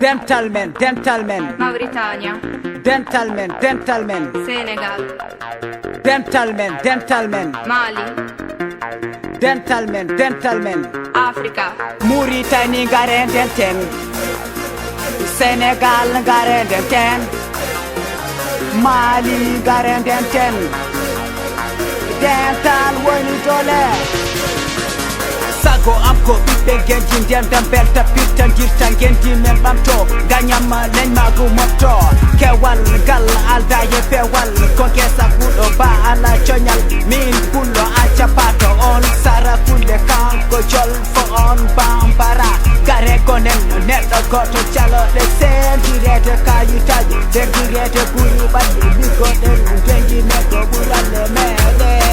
Dentalmen Mauritania, Dentalmen Senegal, Dentalmen Mali, Dentalmen Africa, Mauritanie garen denten, Senegal garen denten, Mali garen denten. Dental woni dole sago am ko ɓiɓɓe genji nden belta pitta dirta gendi men ɓamto gañamma leñ mago mofto kewal gal alda ye pewal ko gesa guɗo ba ala coñal min pullo acca pato on sara fulle kanko jol fo on bambara gare gonen neɗɗo goto caloɗe sentirede kayitaji sentirede ɓuri ɓalli liggoɗen genji men ko ɓuralle meɗen.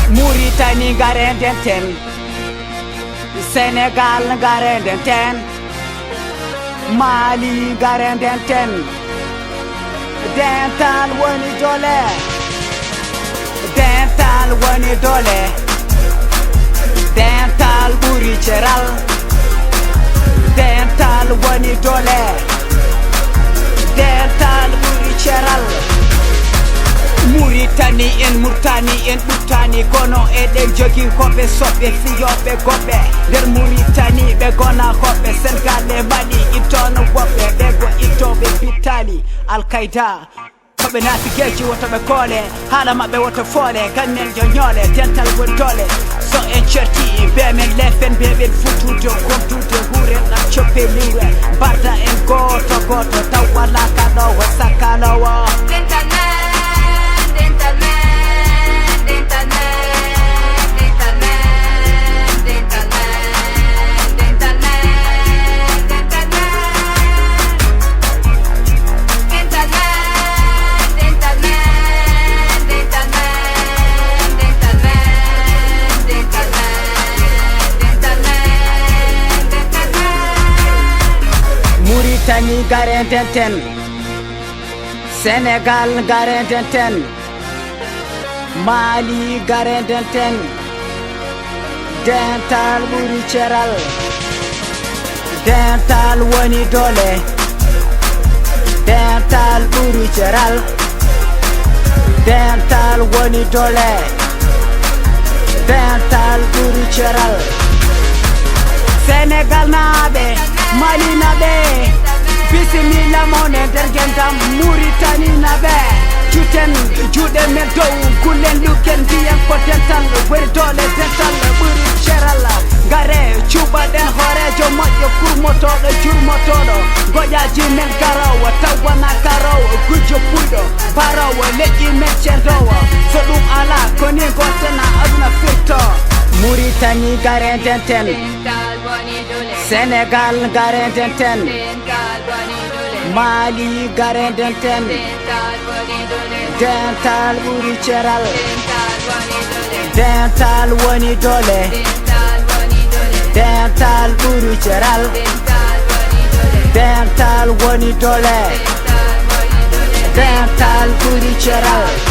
Mauritanie garen denten, Senegal garen denten, Mali garen denten. Dental woni dole, dental woni dole, dental ɓuri ceral, dental woni dole, dental ɓuri ceral. Mauritanie en ɓuttani kono eɗen jogi koɓe soɓɓe fiyoɓe goɓɓe nder Mauritanie ɓe gona hoɓɓe Senegal e Mali ittono woɓɓe ɓe go ittoɓe pittali Al-Qaida koɓe naati geji wotoɓe koole haala mabɓe woto foole gannen jo ñoole dental woni dole so en certi be men lefen beɓen futtude gomtude huren ɗam coppe liwe mbarda en goto taw wala kaɗowo sakkanowo. Mauritanie garen denten, Senegal garen denten, Mali garen denten. Dental ɓuri ceral, dental woni dole, dental ɓuri ceral, dental woni dole, dental ɓuri ceral. Senegal naɓe, Mali naɓe, bisimilla monen nder gendam Mauritanie naɓe. Juten juuɗe men dow kullen lukken ndiyan ko dental woni dole, dental ɓuri ceral. Gare cuɓaɗen hoorejo moƴƴo kurmotoɗo jurmotoɗo goƴaji men garowo tawana garowo gujjo puyɗo barowo leƴƴi men cendowo so ɗum ala koni gotena aduna firto. Mauritanie garen denten, Senegal garen denten, Mali garen denten. Dental ɓuri ceral, dental woni dole, dental ɓuri ceral, dental woni dole, dental ɓuri ceral.